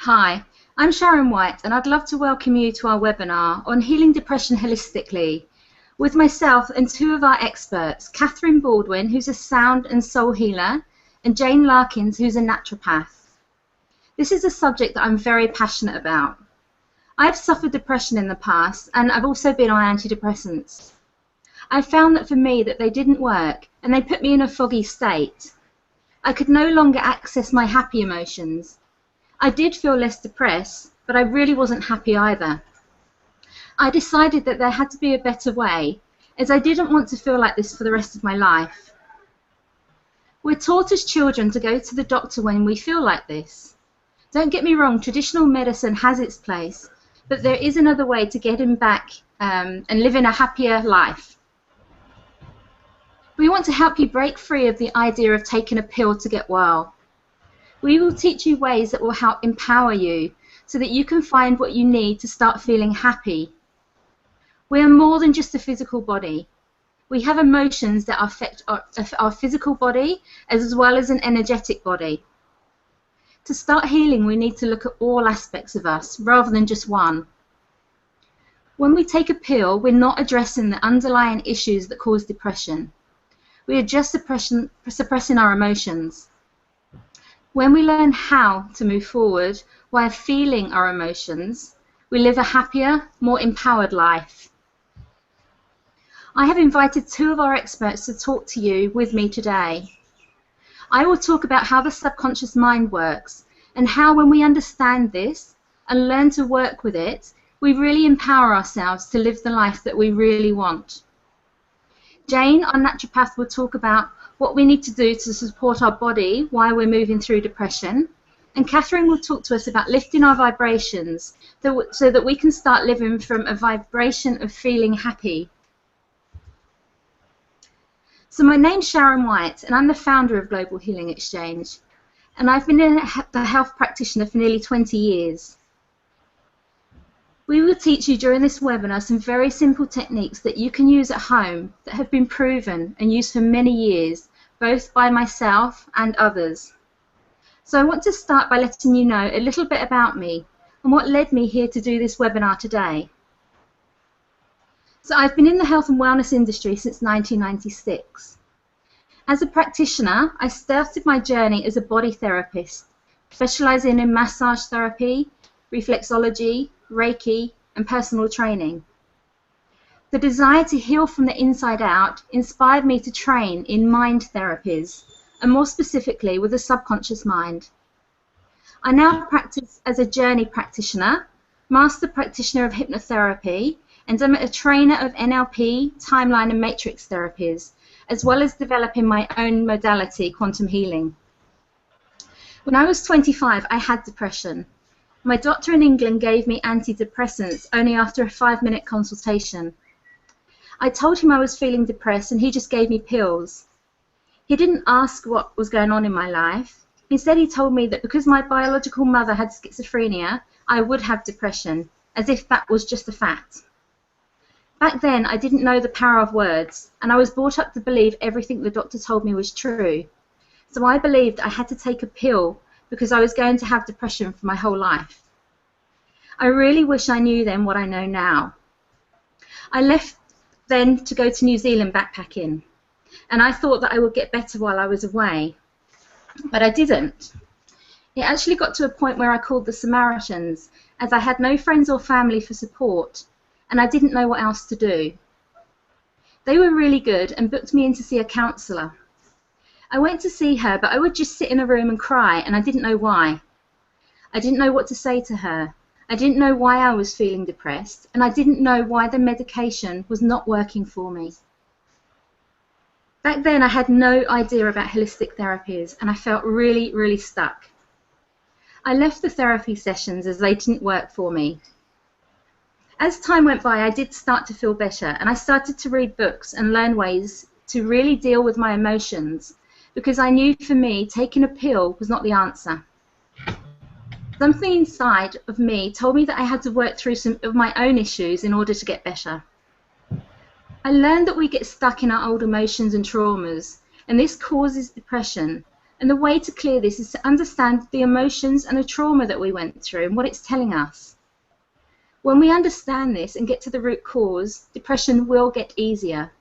Hi, I'm Sharon White and I'd love to welcome you to our webinar on healing depression holistically with myself and two of our experts, Catherine Baldwin, who's a sound and soul healer, and Jane Larkins, who's a naturopath. This is a subject that I'm very passionate about. I've suffered depression in the past and I've also been on antidepressants. I found that for me that they didn't work and they put me in a foggy state. I could no longer access my happy emotions. I did feel less depressed, but I really wasn't happy either. I decided that there had to be a better way, as I didn't want to feel like this for the rest of my life. We're taught as children to go to the doctor when we feel like this. Don't get me wrong, traditional medicine has its place, but there is another way to get him back and live in a happier life. We want to help you break free of the idea of taking a pill to get well. We will teach you ways that will help empower you so that you can find what you need to start feeling happy. We are more than just a physical body. We have emotions that affect our physical body as well as an energetic body. To start healing, we need to look at all aspects of us rather than just one. When we take a pill, we're not addressing the underlying issues that cause depression. We are just suppressing our emotions. When we learn how to move forward while feeling our emotions, we live a happier, more empowered life. I have invited two of our experts to talk to you with me today. I will talk about how the subconscious mind works and how when we understand this and learn to work with it, we really empower ourselves to live the life that we really want. Jane, our naturopath, will talk about what we need to do to support our body while we're moving through depression. And Catherine will talk to us about lifting our vibrations so that we can start living from a vibration of feeling happy. So my name's Sharon White and I'm the founder of Global Healing Exchange. And I've been a health practitioner for nearly 20 years. We will teach you during this webinar some very simple techniques that you can use at home that have been proven and used for many years, both by myself and others. So I want to start by letting you know a little bit about me and what led me here to do this webinar today. So I've been in the health and wellness industry since 1996. As a practitioner, I started my journey as a body therapist, specializing in massage therapy, reflexology, Reiki, and personal training. The desire to heal from the inside out inspired me to train in mind therapies, and more specifically with the subconscious mind. I now practice as a journey practitioner, master practitioner of hypnotherapy, and I'm a trainer of NLP, timeline, and matrix therapies, as well as developing my own modality, quantum healing. When I was 25, I had depression. My doctor in England gave me antidepressants only after a 5-minute consultation. I told him I was feeling depressed and he just gave me pills. He didn't ask what was going on in my life. Instead, he told me that because my biological mother had schizophrenia, I would have depression, as if that was just a fact. Back then, I didn't know the power of words, and I was brought up to believe everything the doctor told me was true. So I believed I had to take a pill because I was going to have depression for my whole life. I really wish I knew then what I know now. I left then to go to New Zealand backpacking, and I thought that I would get better while I was away, but I didn't. It actually got to a point where I called the Samaritans, as I had no friends or family for support, and I didn't know what else to do. They were really good and booked me in to see a counsellor. I went to see her, but I would just sit in a room and cry, and I didn't know why. I didn't know what to say to her. I didn't know why I was feeling depressed, and I didn't know why the medication was not working for me. Back then, I had no idea about holistic therapies, and I felt really, really stuck. I left the therapy sessions as they didn't work for me. As time went by, I did start to feel better, and I started to read books and learn ways to really deal with my emotions, because I knew for me, taking a pill was not the answer. Something inside of me told me that I had to work through some of my own issues in order to get better. I learned that we get stuck in our old emotions and traumas, and this causes depression, And the way to clear this is to understand the emotions and the trauma that we went through and what it's telling us. When we understand this and get to the root cause, depression will get easier.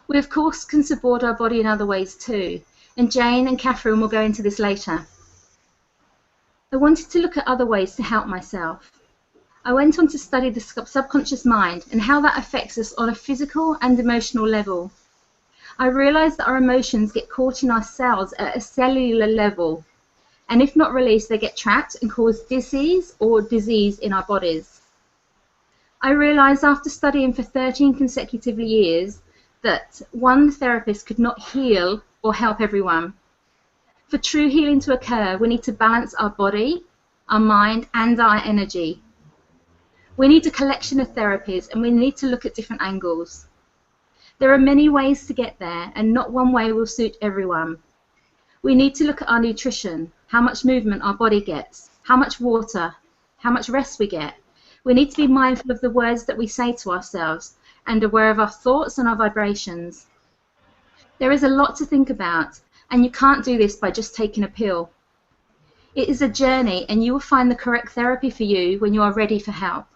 We, of course, can support our body in other ways too, and Jane and Catherine will go into this later. I wanted to look at other ways to help myself. I went on to study the subconscious mind and how that affects us on a physical and emotional level. I realised that our emotions get caught in our cells at a cellular level, and if not released, they get trapped and cause disease in our bodies. I realised after studying for 13 consecutive years that one therapist could not heal or help everyone. For true healing to occur, we need to balance our body, our mind, and our energy. We need a collection of therapies, and we need to look at different angles. There are many ways to get there, and not one way will suit everyone. We need to look at our nutrition, how much movement our body gets, how much water, how much rest we get. We need to be mindful of the words that we say to ourselves and aware of our thoughts and our vibrations. There is a lot to think about, and you can't do this by just taking a pill. It is a journey, and you will find the correct therapy for you when you are ready for help.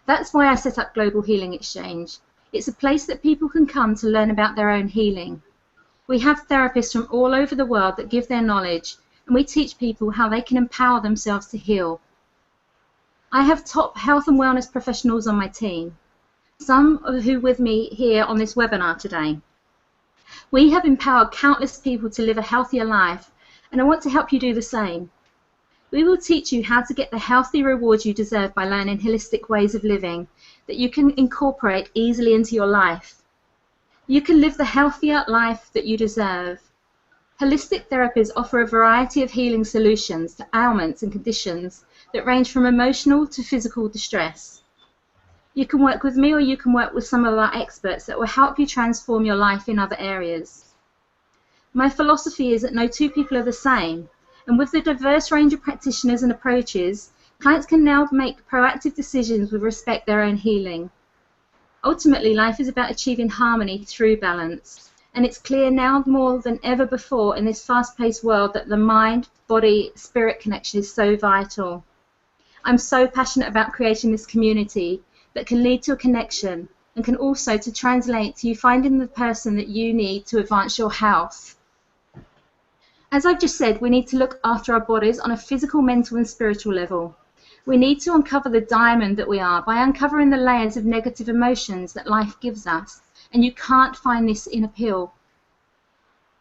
That's why I set up Global Healing Exchange. It's a place that people can come to learn about their own healing. We have therapists from all over the world that give their knowledge, and we teach people how they can empower themselves to heal. I have top health and wellness professionals on my team, some of who are with me here on this webinar today. We have empowered countless people to live a healthier life, and I want to help you do the same. We will teach you how to get the healthy rewards you deserve by learning holistic ways of living that you can incorporate easily into your life. You can live the healthier life that you deserve. Holistic therapies offer a variety of healing solutions to ailments and conditions that range from emotional to physical distress. You can work with me, or you can work with some of our experts that will help you transform your life in other areas. My philosophy is that no two people are the same, and with the diverse range of practitioners and approaches, clients can now make proactive decisions with respect to their own healing. Ultimately, life is about achieving harmony through balance, and it's clear now more than ever before in this fast-paced world that the mind, body, spirit connection is so vital. I'm so passionate about creating this community that can lead to a connection and can also to translate to you finding the person that you need to advance your health. As I've just said, we need to look after our bodies on a physical, mental and spiritual level. We need to uncover the diamond that we are by uncovering the layers of negative emotions that life gives us, and you can't find this in a pill.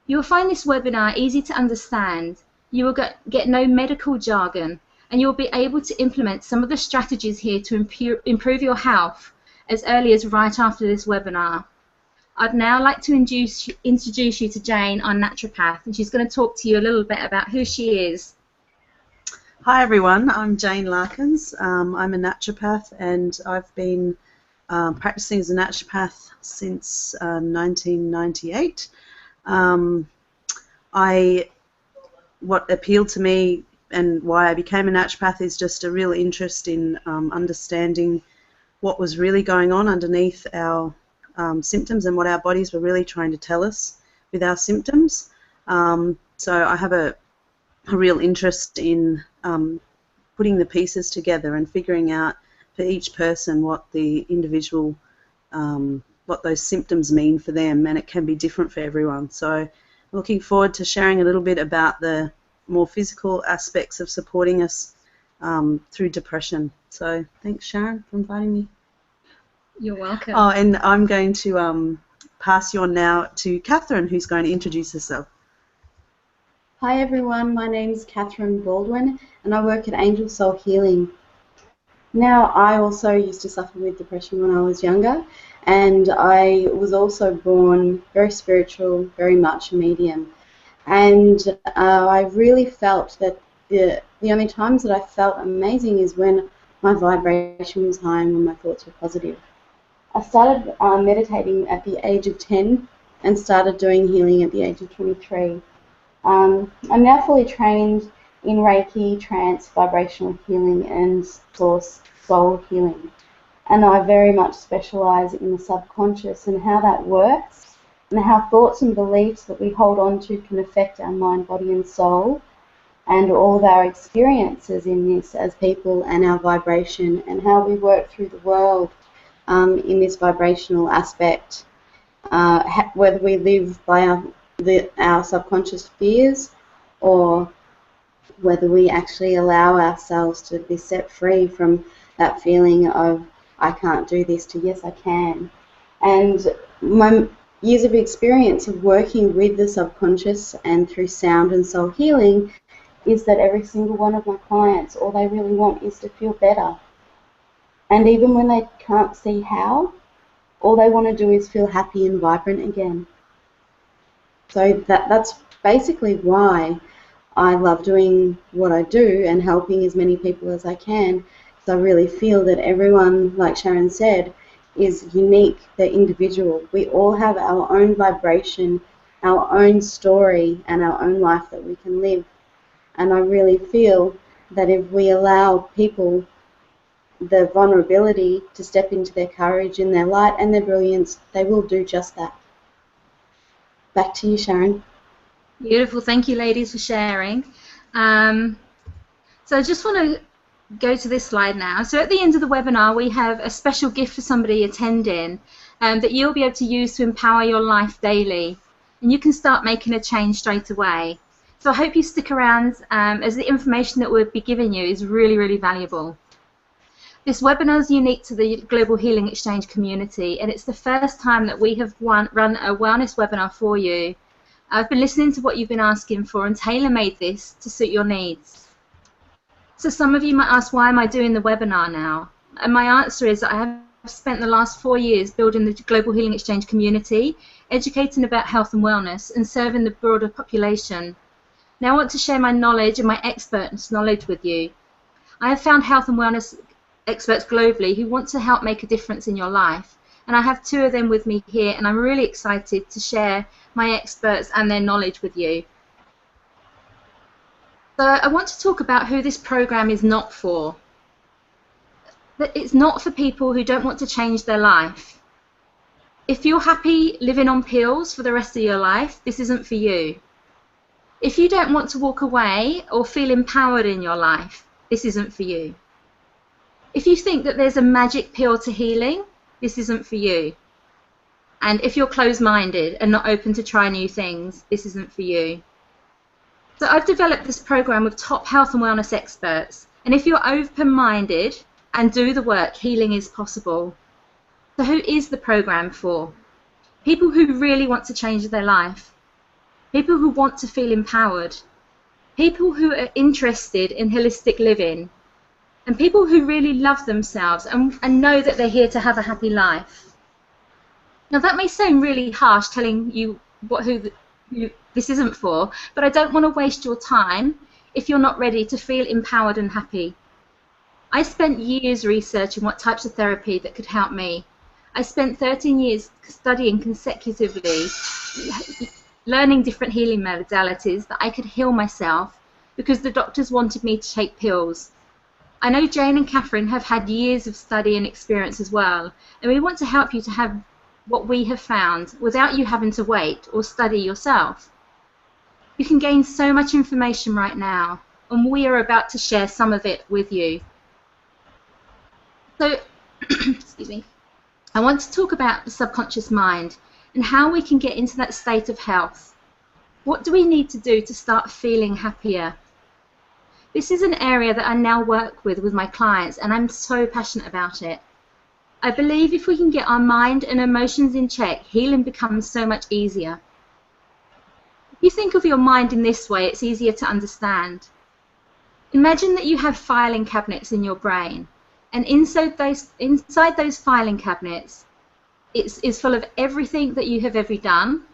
You will find this webinar easy to understand. You will get no medical jargon, and you will be able to implement some of the strategies here to improve your health as early as right after this webinar. I'd now like to introduce you to Jane, our naturopath, and she's going to talk to you a little bit about who she is. Hi everyone, I'm Jane Larkins. I'm a naturopath, and I've been practicing as a naturopath since 1998. What appealed to me and why I became a naturopath is just a real interest in understanding what was really going on underneath our symptoms and what our bodies were really trying to tell us with our symptoms. So I have a real interest in putting the pieces together and figuring out for each person what the individual, what those symptoms mean for them, and it can be different for everyone. So looking forward to sharing a little bit about the more physical aspects of supporting us through depression. So thanks, Sharon, for inviting me. You're welcome. Oh, and I'm going to pass you on now to Catherine, who's going to introduce herself. Hi everyone, my name is Catherine Baldwin and I work at Angel Soul Healing. Now, I also used to suffer with depression when I was younger, and I was also born very spiritual, very much a medium. And I really felt that the only times that I felt amazing is when my vibration was high and when my thoughts were positive. I started meditating at the age of 10 and started doing healing at the age of 23. I'm now fully trained in Reiki, trance, vibrational healing and soul healing. And I very much specialise in the subconscious and how that works and how thoughts and beliefs that we hold on to can affect our mind, body and soul, and all of our experiences in this as people and our vibration, and how we work through the world in this vibrational aspect, whether we live by our subconscious fears, or whether we actually allow ourselves to be set free from that feeling of I can't do this to yes I can. And my years of experience of working with the subconscious and through sound and soul healing is that every single one of my clients, all they really want is to feel better. And even when they can't see how, all they want to do is feel happy and vibrant again. So that's basically why I love doing what I do and helping as many people as I can, because I really feel that everyone, like Sharon said, is unique, they're individual. We all have our own vibration, our own story, and our own life that we can live. And I really feel that if we allow people the vulnerability to step into their courage and their light and their brilliance, they will do just that. Back to you, Sharon. Beautiful. Thank you, ladies, for sharing. So I just want to go to this slide now. So at the end of the webinar, we have a special gift for somebody attending that you'll be able to use to empower your life daily. And you can start making a change straight away. So I hope you stick around as the information that we'll be giving you is really, really valuable. This webinar is unique to the Global Healing Exchange community, and it's the first time that we have run a wellness webinar for you. I've been listening to what you've been asking for and tailor-made this to suit your needs. So some of you might ask, why am I doing the webinar now? And my answer is that I have spent the last 4 years building the Global Healing Exchange community, educating about health and wellness, and serving the broader population. Now I want to share my knowledge and my expert's knowledge with you. I have found health and wellness experts globally who want to help make a difference in your life. And I have 2 of them with me here, and I'm really excited to share my experts and their knowledge with you. So I want to talk about who this program is not for. It's not for people who don't want to change their life. If you're happy living on pills for the rest of your life, this isn't for you. If you don't want to walk away or feel empowered in your life, this isn't for you. If you think that there's a magic pill to healing, this isn't for you. And if you're closed-minded and not open to try new things, this isn't for you. So I've developed this program with top health and wellness experts. And if you're open-minded and do the work, healing is possible. So who is the program for? People who really want to change their life. People who want to feel empowered. People who are interested in holistic living. And people who really love themselves and know that they're here to have a happy life. Now that may sound really harsh telling you who this isn't for, but I don't want to waste your time if you're not ready to feel empowered and happy. I spent years researching what types of therapy that could help me. I spent 13 years studying consecutively, learning different healing modalities that I could heal myself because the doctors wanted me to take pills. I know Jane and Catherine have had years of study and experience as well, and we want to help you to have what we have found without you having to wait or study yourself. You can gain so much information right now, and we are about to share some of it with you. So, excuse me, I want to talk about the subconscious mind and how we can get into that state of health. What do we need to do to start feeling happier? This is an area that I now work with my clients, and I'm so passionate about it. I believe if we can get our mind and emotions in check, healing becomes so much easier. If you think of your mind in this way, it's easier to understand. Imagine that you have filing cabinets in your brain, and inside those filing cabinets is full of everything that you have ever done,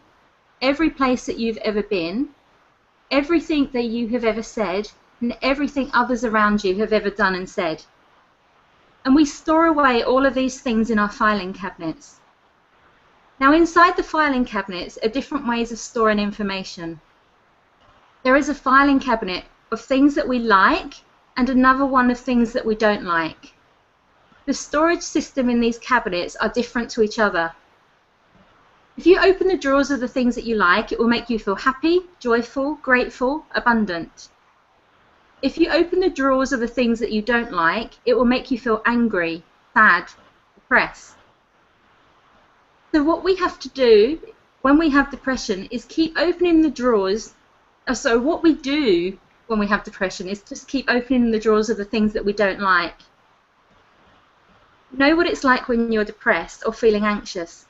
every place that you've ever been, everything that you have ever said, and everything others around you have ever done and said. And we store away all of these things in our filing cabinets. Now inside the filing cabinets are different ways of storing information. There is a filing cabinet of things that we like and another one of things that we don't like. The storage system in these cabinets are different to each other. If you open the drawers of the things that you like, it will make you feel happy, joyful, grateful, abundant. If you open the drawers of the things that you don't like, it will make you feel angry, sad, depressed. So what we have to do when we have depression is keep opening the drawers. So what we do when we have depression is just keep opening the drawers of the things that we don't like. Know what it's like when you're depressed or feeling anxious.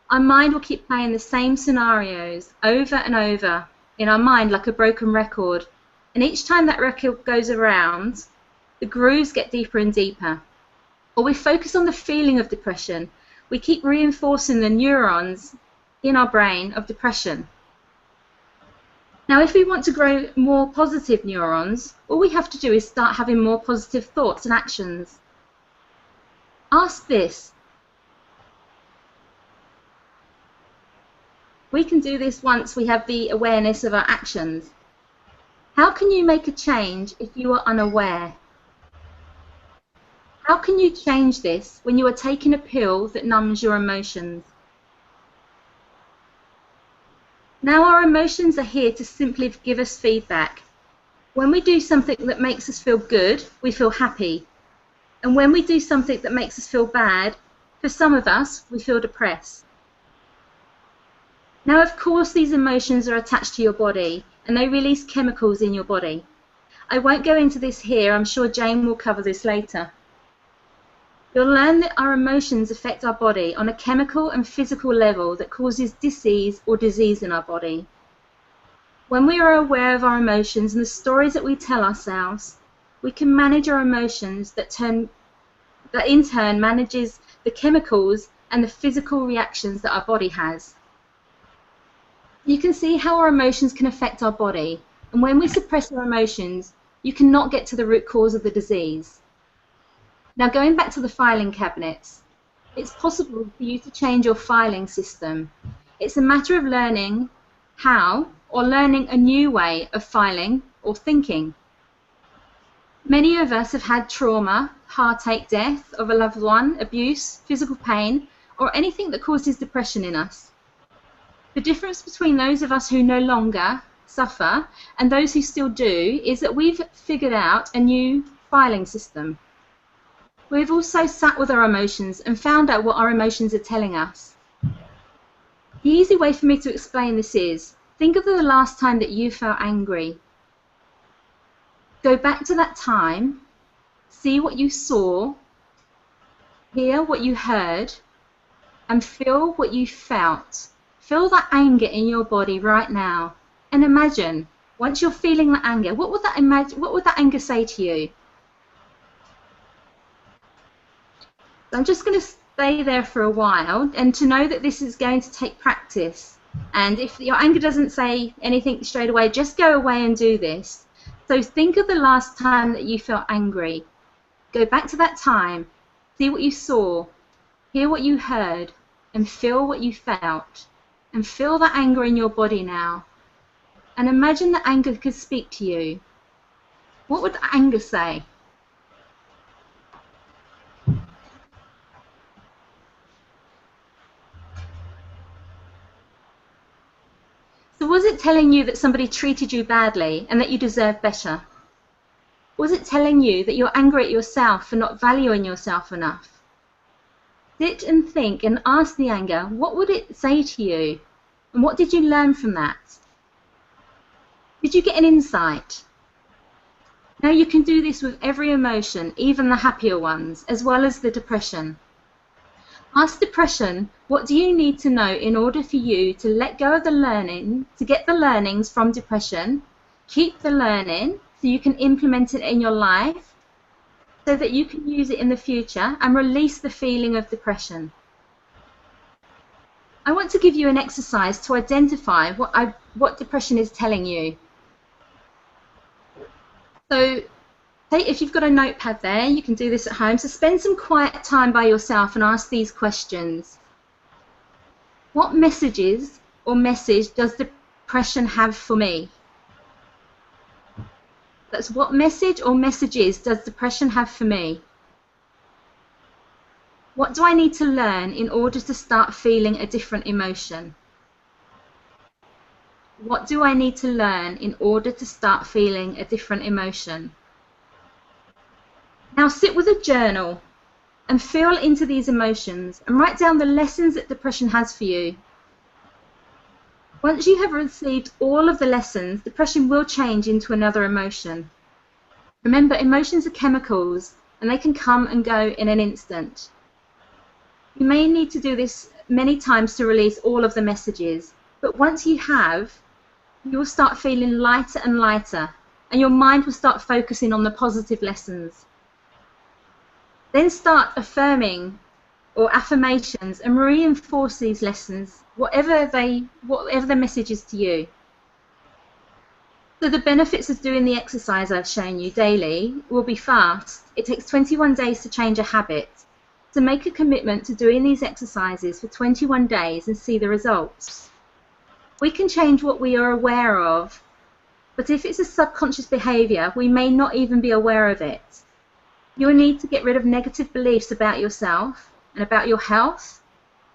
Our mind will keep playing the same scenarios over and over in our mind like a broken record. And each time that record goes around, the grooves get deeper and deeper. Or we focus on the feeling of depression. We keep reinforcing the neurons in our brain of depression. Now, if we want to grow more positive neurons, all we have to do is start having more positive thoughts and actions. Ask this. We can do this once we have the awareness of our actions. How can you make a change if you are unaware? How can you change this when you are taking a pill that numbs your emotions? Now our emotions are here to simply give us feedback. When we do something that makes us feel good, we feel happy. And when we do something that makes us feel bad, for some of us, we feel depressed. Now, of course, these emotions are attached to your body and they release chemicals in your body. I won't go into this here. I'm sure Jane will cover this later. You'll learn that our emotions affect our body on a chemical and physical level that causes disease or disease in our body. When we are aware of our emotions and the stories that we tell ourselves, we can manage our emotions that in turn manages the chemicals and the physical reactions that our body has. You can see how our emotions can affect our body, and when we suppress our emotions, you cannot get to the root cause of the disease. Now, going back to the filing cabinets, it's possible for you to change your filing system. It's a matter of learning how, or learning a new way of filing or thinking. Many of us have had trauma, heartache, death of a loved one, abuse, physical pain, or anything that causes depression in us. The difference between those of us who no longer suffer and those who still do is that we've figured out a new filing system. We've also sat with our emotions and found out what our emotions are telling us. The easy way for me to explain this is, think of the last time that you felt angry. Go back to that time, see what you saw, hear what you heard, and feel what you felt. Feel that anger in your body right now, and imagine, once you're feeling that anger, what would that anger say to you? So I'm just going to stay there for a while, and to know that this is going to take practice. And if your anger doesn't say anything straight away, just go away and do this. So think of the last time that you felt angry. Go back to that time, see what you saw, hear what you heard, and feel what you felt. And feel that anger in your body now. And imagine that anger could speak to you. What would the anger say? So was it telling you that somebody treated you badly and that you deserve better? Was it telling you that you're angry at yourself for not valuing yourself enough? Sit and think and ask the anger, what would it say to you? And what did you learn from that? Did you get an insight? Now you can do this with every emotion, even the happier ones, as well as the depression. Ask depression, what do you need to know in order for you to let go of the learning, to get the learnings from depression, keep the learning so you can implement it in your life, so that you can use it in the future and release the feeling of depression. I want to give you an exercise to identify what depression is telling you. So, if you've got a notepad there, you can do this at home. So spend some quiet time by yourself and ask these questions. What messages or message does depression have for me? That's what message or messages does depression have for me? What do I need to learn in order to start feeling a different emotion? What do I need to learn in order to start feeling a different emotion? Now sit with a journal and feel into these emotions and write down the lessons that depression has for you. Once you have received all of the lessons, depression will change into another emotion. Remember, emotions are chemicals and they can come and go in an instant. You may need to do this many times to release all of the messages, but once you have, you will start feeling lighter and lighter, and your mind will start focusing on the positive lessons. Then start affirming or affirmations and reinforce these lessons, whatever the message is to you. So the benefits of doing the exercise I've shown you daily will be fast. It takes 21 days to change a habit. So make a commitment to doing these exercises for 21 days and see the results. We can change what we are aware of, but if it's a subconscious behavior, we may not even be aware of it. You will need to get rid of negative beliefs about yourself and about your health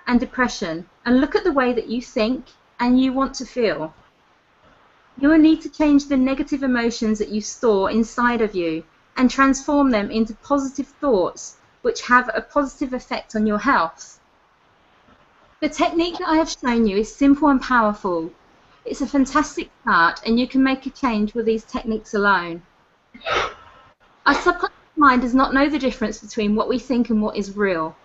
and depression, and look at the way that you think and you want to feel. You will need to change the negative emotions that you store inside of you and transform them into positive thoughts which have a positive effect on your health. The technique that I have shown you is simple and powerful. It's a fantastic start, and you can make a change with these techniques alone. Our subconscious mind does not know the difference between what we think and what is real.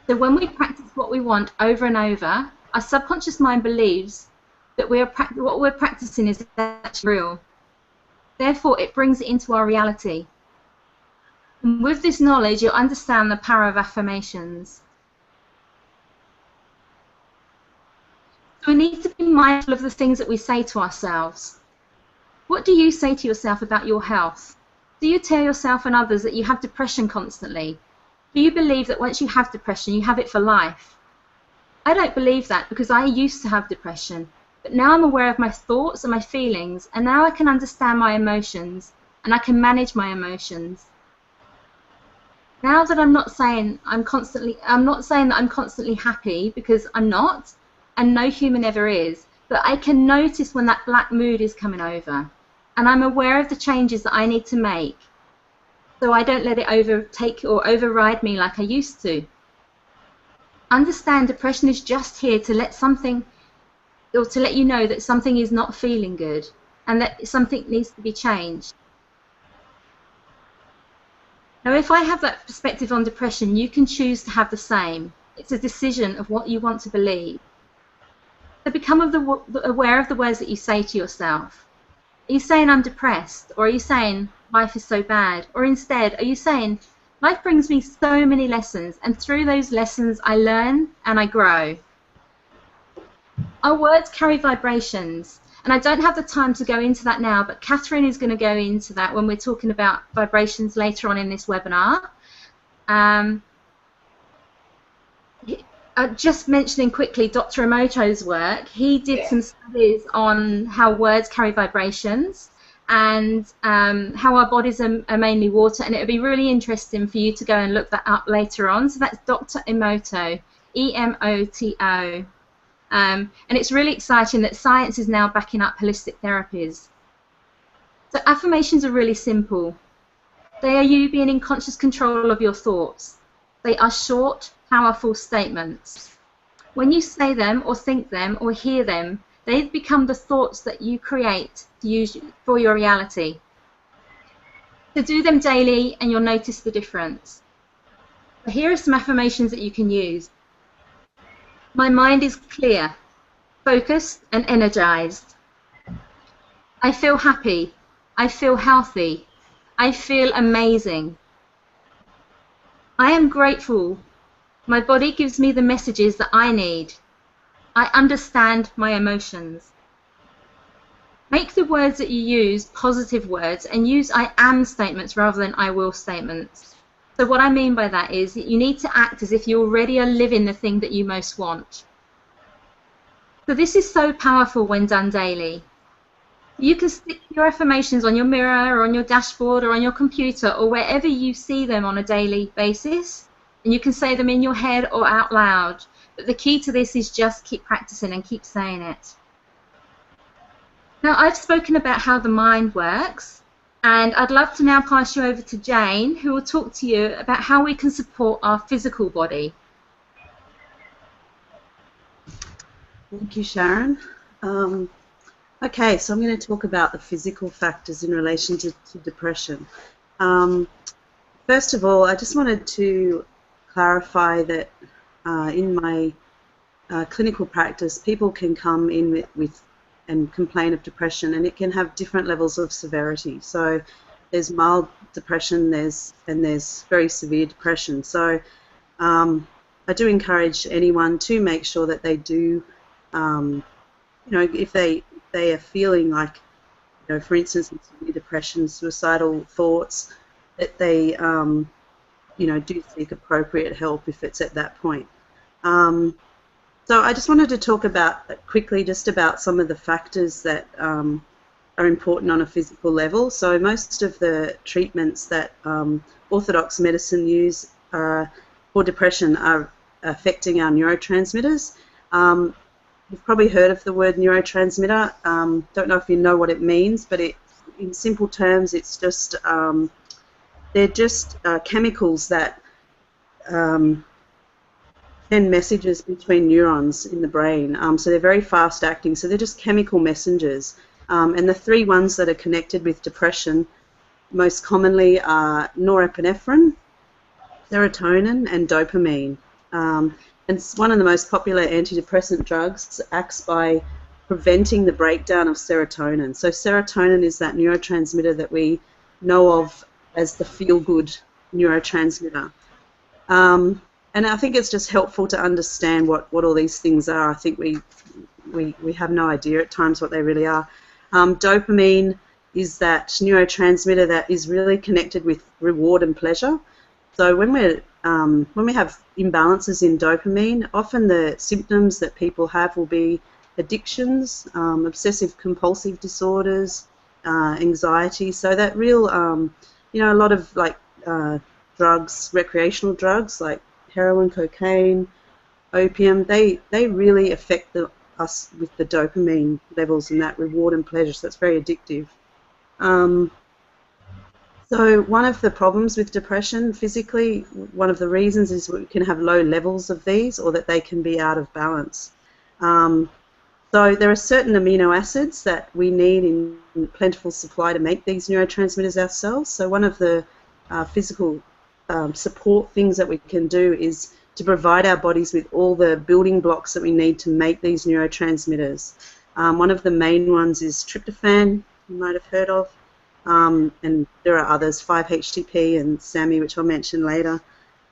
So when we practice what we want over and over, our subconscious mind believes that what we're practicing is actually real. Therefore, it brings it into our reality. And with this knowledge, you'll understand the power of affirmations. So we need to be mindful of the things that we say to ourselves. What do you say to yourself about your health? Do you tell yourself and others that you have depression constantly? Do you believe that once you have depression, you have it for life? I don't believe that, because I used to have depression, but now I'm aware of my thoughts and my feelings, and now I can understand my emotions, and I can manage my emotions. Now that I'm not saying that I'm constantly happy, because I'm not, and no human ever is, but I can notice when that black mood is coming over, and I'm aware of the changes that I need to make, so I don't let it overtake or override me like I used to. Understand depression is just here to let you know that something is not feeling good and that something needs to be changed. Now, if I have that perspective on depression, you can choose to have the same. It's a decision of what you want to believe. So become aware of the words that you say to yourself. Are you saying I'm depressed? Or are you saying life is so bad? Or instead, are you saying life brings me so many lessons, and through those lessons I learn and I grow? Our words carry vibrations, and I don't have the time to go into that now, but Catherine is going to go into that when we're talking about vibrations later on in this webinar. Just mentioning quickly Dr. Emoto's work, he did some studies on how words carry vibrations and how our bodies are mainly water, and it would be really interesting for you to go and look that up later on. So that's Dr. Emoto, E-M-O-T-O. And it's really exciting that science is now backing up holistic therapies. So affirmations are really simple. They are you being in conscious control of your thoughts. They are short, powerful statements. When you say them or think them or hear them, they become the thoughts that you create to use for your reality. So do them daily and you'll notice the difference. So here are some affirmations that you can use. My mind is clear, focused and energized. I feel happy. I feel healthy. I feel amazing. I am grateful. My body gives me the messages that I need. I understand my emotions. Make the words that you use positive words and use I am statements rather than I will statements. So what I mean by that is that you need to act as if you already are living the thing that you most want. So this is so powerful when done daily. You can stick your affirmations on your mirror or on your dashboard or on your computer or wherever you see them on a daily basis. And you can say them in your head or out loud. But the key to this is just keep practicing and keep saying it. Now, I've spoken about how the mind works, and I'd love to now pass you over to Jane, who will talk to you about how we can support our physical body. Thank you, Sharon. Okay, so I'm going to talk about the physical factors in relation to depression. First of all, I just wanted to clarify that in my clinical practice, people can come in with and complain of depression, and it can have different levels of severity. So there's mild depression, there's very severe depression. So I do encourage anyone to make sure that they do, you know, if they are feeling like, you know, for instance, severe depression, suicidal thoughts, that they, you know, do seek appropriate help if it's at that point. So I just wanted to talk about quickly just about some of the factors that are important on a physical level. So most of the treatments that orthodox medicine use for depression are affecting our neurotransmitters. You've probably heard of the word neurotransmitter. Don't know if you know what it means, but in simple terms, it's just they're just chemicals that send messages between neurons in the brain. So they're very fast acting. So they're just chemical messengers. And the three ones that are connected with depression most commonly are norepinephrine, serotonin, and dopamine. And one of the most popular antidepressant drugs acts by preventing the breakdown of serotonin. So serotonin is that neurotransmitter that we know of as the feel-good neurotransmitter. And I think it's just helpful to understand what all these things are. I think we have no idea at times what they really are. Dopamine is that neurotransmitter that is really connected with reward and pleasure. So when we have imbalances in dopamine, often the symptoms that people have will be addictions, obsessive compulsive disorders, anxiety. So that real, you know, a lot of like drugs, recreational drugs like heroin, cocaine, opium, they really affect us with the dopamine levels and that reward and pleasure. So that's very addictive. So one of the problems with depression physically, one of the reasons is we can have low levels of these or that they can be out of balance. So there are certain amino acids that we need in plentiful supply to make these neurotransmitters ourselves. So one of the physical support things that we can do is to provide our bodies with all the building blocks that we need to make these neurotransmitters. One of the main ones is tryptophan, you might have heard of, and there are others, 5-HTP and SAMe, which I'll mention later.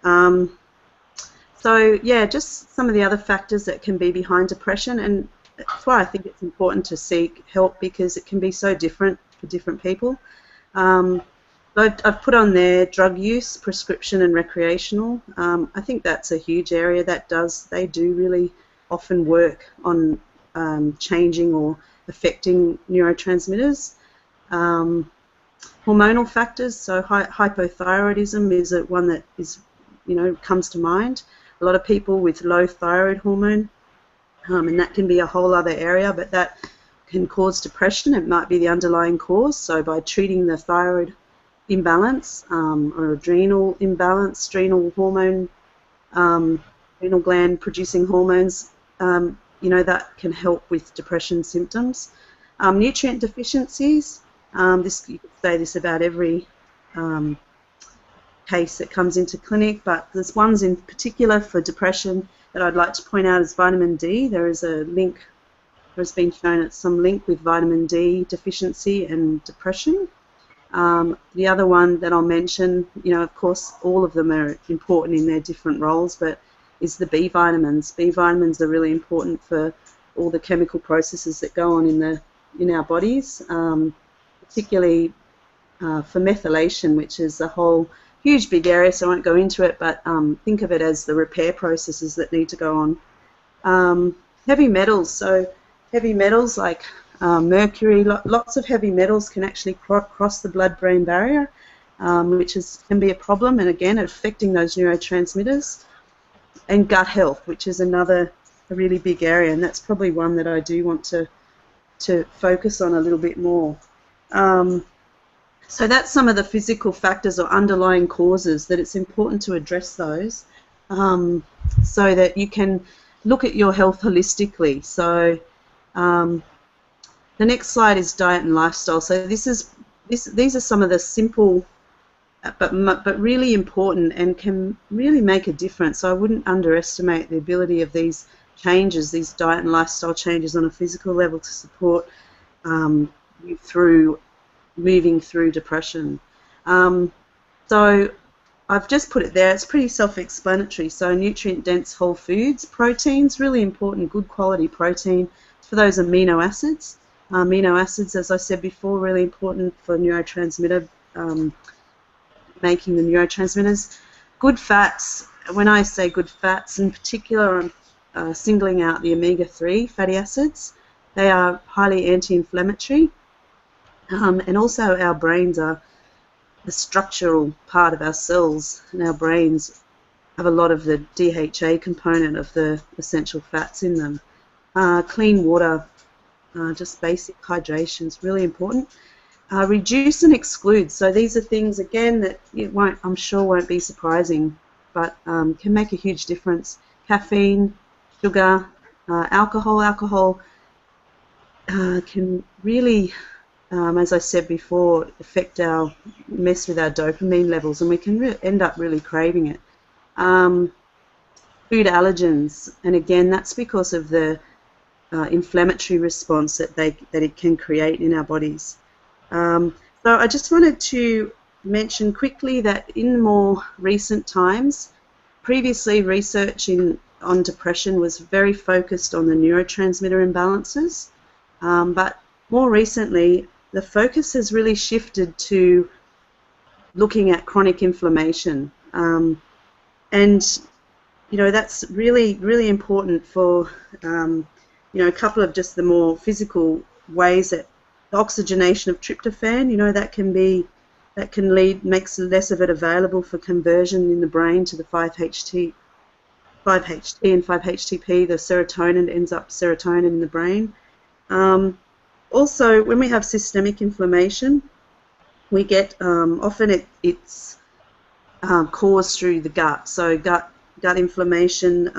So yeah, just some of the other factors that can be behind depression, and that's why I think it's important to seek help, because it can be so different for different people. I've put on there drug use, prescription and recreational. I think that's a huge area they do really often work on changing or affecting neurotransmitters. Hormonal factors, so hypothyroidism is one that is, you know, comes to mind. A lot of people with low thyroid hormone, and that can be a whole other area, but that can cause depression. It might be the underlying cause. So by treating the thyroid imbalance or adrenal imbalance, adrenal hormone, adrenal gland producing hormones, you know, that can help with depression symptoms. Nutrient deficiencies, you could say this about every case that comes into clinic, but there's ones in particular for depression that I'd like to point out is vitamin D. There is a link, there's been shown it's some link with vitamin D deficiency and depression. The other one that I'll mention, you know, of course, all of them are important in their different roles, but is the B vitamins. B vitamins are really important for all the chemical processes that go on in our bodies, particularly for methylation, which is a whole huge big area, so I won't go into it, but think of it as the repair processes that need to go on. Heavy metals, so heavy metals like mercury, lots of heavy metals can actually cross the blood-brain barrier, which can be a problem, and again affecting those neurotransmitters. And gut health, which is a really big area, and that's probably one that I do want to to focus on a little bit more. So that's some of the physical factors or underlying causes that it's important to address those, so that you can look at your health holistically. So the next slide is diet and lifestyle. So these are some of the simple but really important and can really make a difference. So I wouldn't underestimate the ability of these changes, these diet and lifestyle changes on a physical level to support you through moving through depression. So I've just put it there. It's pretty self-explanatory. So nutrient-dense whole foods, proteins, really important, good quality protein for those amino acids. Amino acids, as I said before, really important for neurotransmitter, making the neurotransmitters. Good fats. When I say good fats, in particular, I'm singling out the omega-3 fatty acids. They are highly anti-inflammatory. And also our brains are the structural part of our cells, and our brains have a lot of the DHA component of the essential fats in them. Clean water, just basic hydration is really important. Reduce and exclude. So these are things, again, that I'm sure won't be surprising, but can make a huge difference. Caffeine, sugar, alcohol. Alcohol can really, as I said before, mess with our dopamine levels, and we can end up really craving it. Food allergens, and again, that's because of the inflammatory response that it can create in our bodies. So I just wanted to mention quickly that in more recent times, previously research on depression was very focused on the neurotransmitter imbalances, but more recently the focus has really shifted to looking at chronic inflammation, and that's really important for a couple of just the more physical ways. That the oxygenation of tryptophan, makes less of it available for conversion in the brain to the 5-HT and 5-HTP. The serotonin ends up serotonin in the brain. Also, when we have systemic inflammation, we get often it's caused through the gut. So gut inflammation,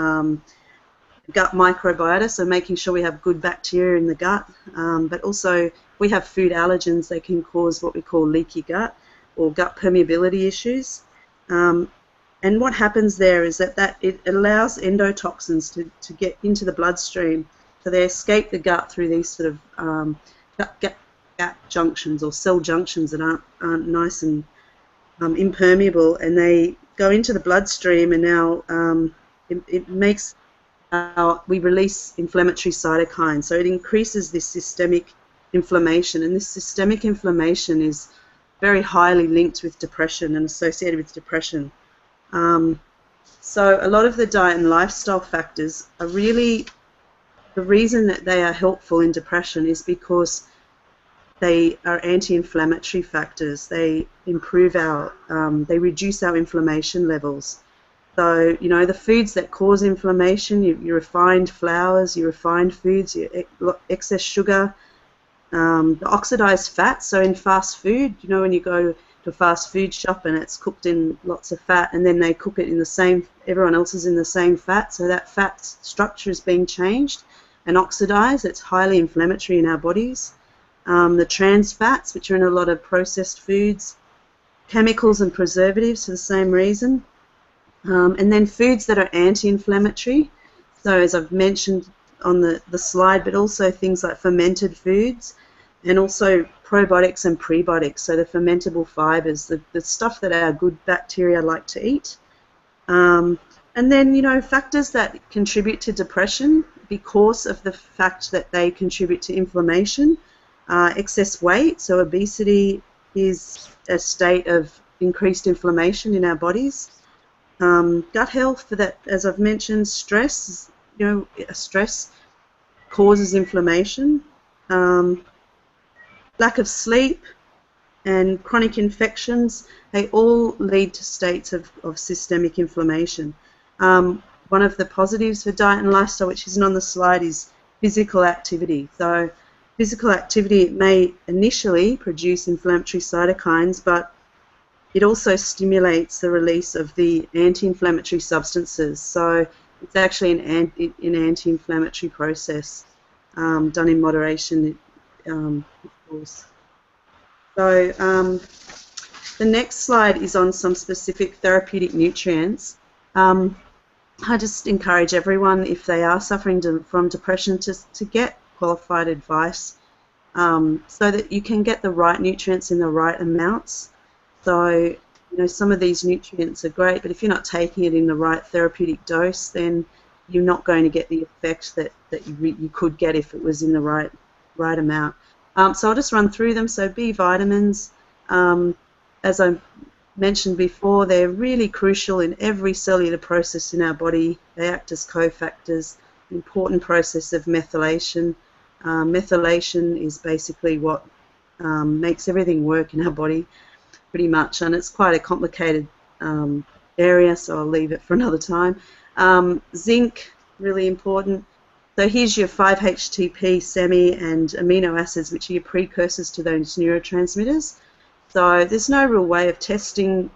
gut microbiota, so making sure we have good bacteria in the gut, but also we have food allergens that can cause what we call leaky gut or gut permeability issues. And what happens there is that it allows endotoxins to get into the bloodstream, so they escape the gut through these sort of gut junctions or cell junctions that aren't nice and impermeable, and they go into the bloodstream, and now it makes we release inflammatory cytokines, so it increases this systemic inflammation, and this systemic inflammation is very highly linked with depression and associated with depression. So a lot of the diet and lifestyle factors are really, the reason that they are helpful in depression is because they are anti-inflammatory factors. They improve they reduce our inflammation levels. So, the foods that cause inflammation, your refined flours, your refined foods, your excess sugar, the oxidized fats. So in fast food, when you go to a fast food shop and it's cooked in lots of fat, and then they cook it in the same, everyone else is in the same fat, so that fat structure is being changed and oxidized. It's highly inflammatory in our bodies. The trans fats, which are in a lot of processed foods, chemicals and preservatives for the same reason. And then foods that are anti-inflammatory, so as I've mentioned on the slide, but also things like fermented foods, and also probiotics and prebiotics, so the fermentable fibers, the stuff that our good bacteria like to eat. And then, factors that contribute to depression because of the fact that they contribute to inflammation, excess weight, so obesity is a state of increased inflammation in our bodies. Gut health, for that, as I've mentioned, stress, stress causes inflammation. Lack of sleep and chronic infections, they all lead to states of systemic inflammation. One of the positives for diet and lifestyle, which isn't on the slide, is physical activity. So physical activity, it may initially produce inflammatory cytokines, but it also stimulates the release of the anti-inflammatory substances. So it's actually an anti-inflammatory process done in moderation, of course. So the next slide is on some specific therapeutic nutrients. I just encourage everyone, if they are suffering from depression, to get qualified advice so that you can get the right nutrients in the right amounts. So, you know, some of these nutrients are great, but if you're not taking it in the right therapeutic dose, then you're not going to get the effect that you could get if it was in the right amount. So I'll just run through them. So B vitamins, as I mentioned before, they're really crucial in every cellular process in our body. They act as cofactors, an important process of methylation. Methylation is basically what makes everything work in our body, pretty much, and it's quite a complicated area, so I'll leave it for another time. Zinc, really important. So here's your 5-HTP, semi, and amino acids, which are your precursors to those neurotransmitters. So there's no real way of testing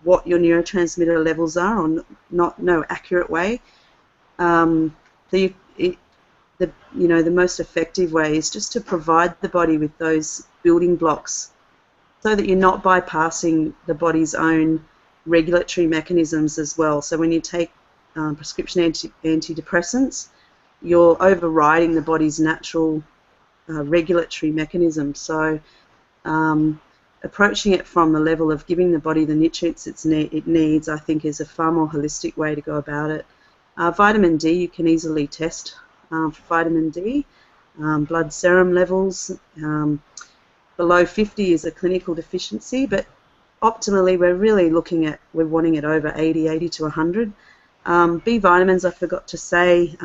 what your neurotransmitter levels are, or no accurate way. The most effective way is just to provide the body with those building blocks, so that you're not bypassing the body's own regulatory mechanisms as well. So when you take prescription antidepressants, you're overriding the body's natural regulatory mechanism. So approaching it from the level of giving the body the nutrients it needs, I think, is a far more holistic way to go about it. Vitamin D, you can easily test for vitamin D. Blood serum levels below 50 is a clinical deficiency, but optimally we're wanting it over 80 to 100. B vitamins, I forgot to say,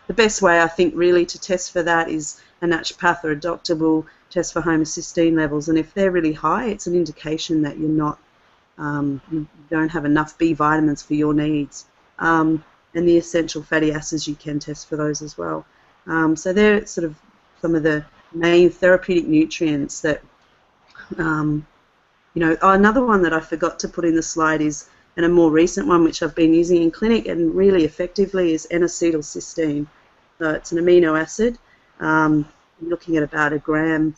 the best way, I think, really to test for that is a naturopath or a doctor will test for homocysteine levels, and if they're really high, it's an indication that you don't have enough B vitamins for your needs. And the essential fatty acids, you can test for those as well. So they're sort of some of the main therapeutic nutrients that, another one that I forgot to put in the slide is, and a more recent one which I've been using in clinic and really effectively, is N-acetylcysteine. So it's an amino acid. I'm looking at about 1 gram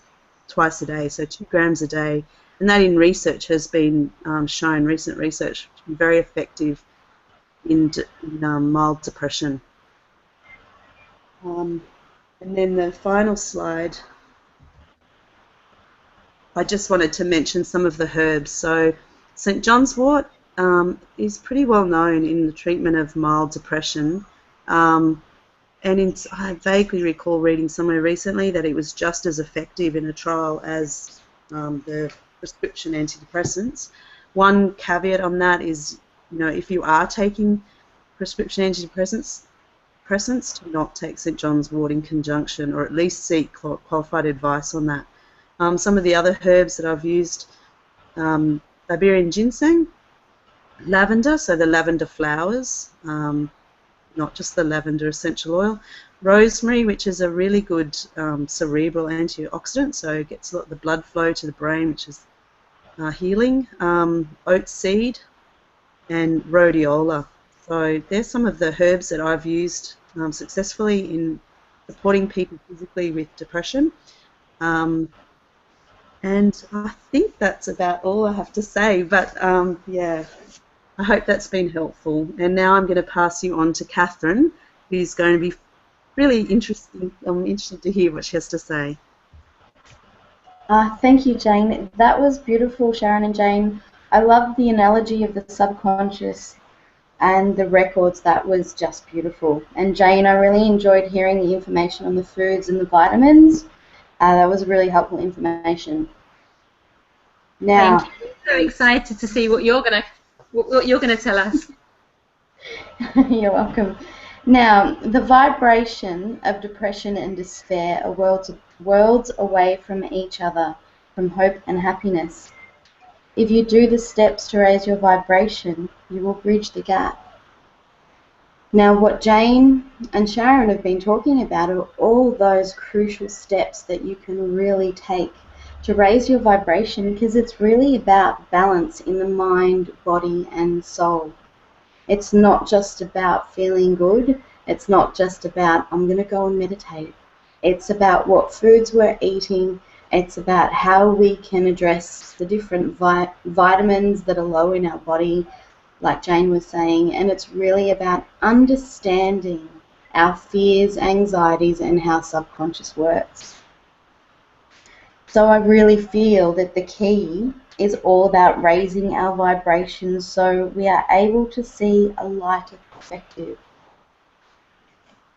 twice a day, so 2 grams a day. And that in research has been shown, recent research, to be very effective in mild depression. And then the final slide, I just wanted to mention some of the herbs. So St. John's wort is pretty well known in the treatment of mild depression. I vaguely recall reading somewhere recently that it was just as effective in a trial as the prescription antidepressants. One caveat on that is, if you are taking prescription antidepressants, to not take St. John's wort in conjunction, or at least seek qualified advice on that. Some of the other herbs that I've used, Siberian ginseng, lavender, so the lavender flowers, not just the lavender essential oil, rosemary, which is a really good cerebral antioxidant, so it gets a lot of the blood flow to the brain, which is healing, oat seed, and rhodiola. So there's some of the herbs that I've used successfully in supporting people physically with depression. And I think that's about all I have to say, but yeah, I hope that's been helpful. And now I'm going to pass you on to Catherine, who's going to be really interesting. I'm interested to hear what she has to say. Thank you, Jane. That was beautiful, Sharon and Jane. I love the analogy of the subconscious and the records. That was just beautiful. And Jane, I really enjoyed hearing the information on the foods and the vitamins. That was really helpful information. Now, thank you. So excited to see what you're gonna tell us. You're welcome. Now, the vibration of depression and despair are worlds away from each other, from hope and happiness. If you do the steps to raise your vibration, you will bridge the gap. Now, what Jane and Sharon have been talking about are all those crucial steps that you can really take to raise your vibration, because it's really about balance in the mind, body, and soul. It's not just about feeling good. It's not just about, I'm going to go and meditate. It's about what foods we're eating. It's about how we can address the different vitamins that are low in our body, like Jane was saying, and it's really about understanding our fears, anxieties, and how subconscious works. So I really feel that the key is all about raising our vibrations so we are able to see a lighter perspective.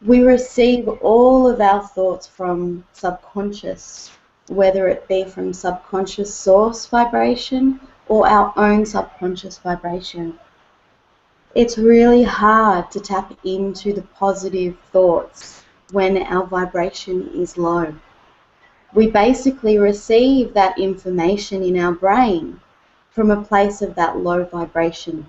We receive all of our thoughts from subconscious, whether it be from subconscious source vibration or our own subconscious vibration. It's really hard to tap into the positive thoughts when our vibration is low. We basically receive that information in our brain from a place of that low vibration.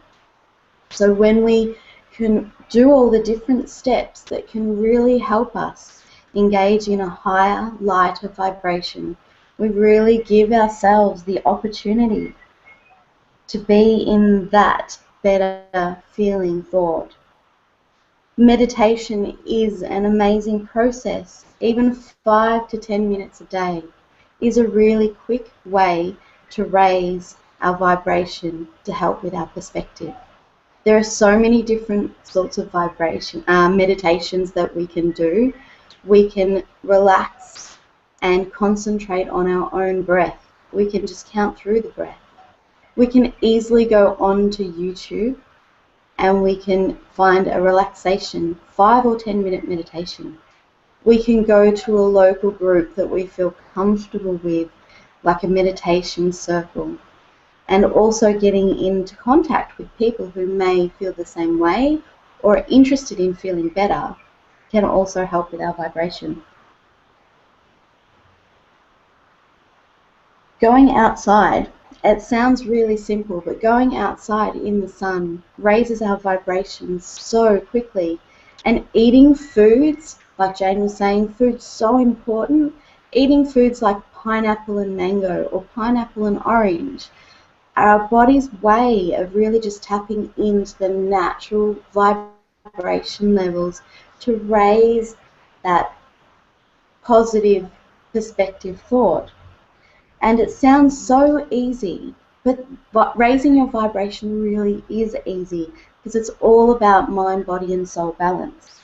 So when we can do all the different steps that can really help us engage in a higher, lighter vibration, we really give ourselves the opportunity to be in that better feeling thought. Meditation is an amazing process. Even 5 to 10 minutes a day is a really quick way to raise our vibration to help with our perspective. There are so many different sorts of meditations that we can do. We can relax and concentrate on our own breath. We can just count through the breath. We can easily go onto YouTube and we can find a relaxation 5 or 10 minute meditation. We can go to a local group that we feel comfortable with, like a meditation circle, and also getting into contact with people who may feel the same way or are interested in feeling better can also help with our vibration. Going outside, it sounds really simple, but going outside in the sun raises our vibrations so quickly. And eating foods, like Jane was saying, food's so important. Eating foods like pineapple and mango or pineapple and orange are our body's way of really just tapping into the natural vibration levels to raise that positive perspective thought. And it sounds so easy, but raising your vibration really is easy because it's all about mind, body, and soul balance.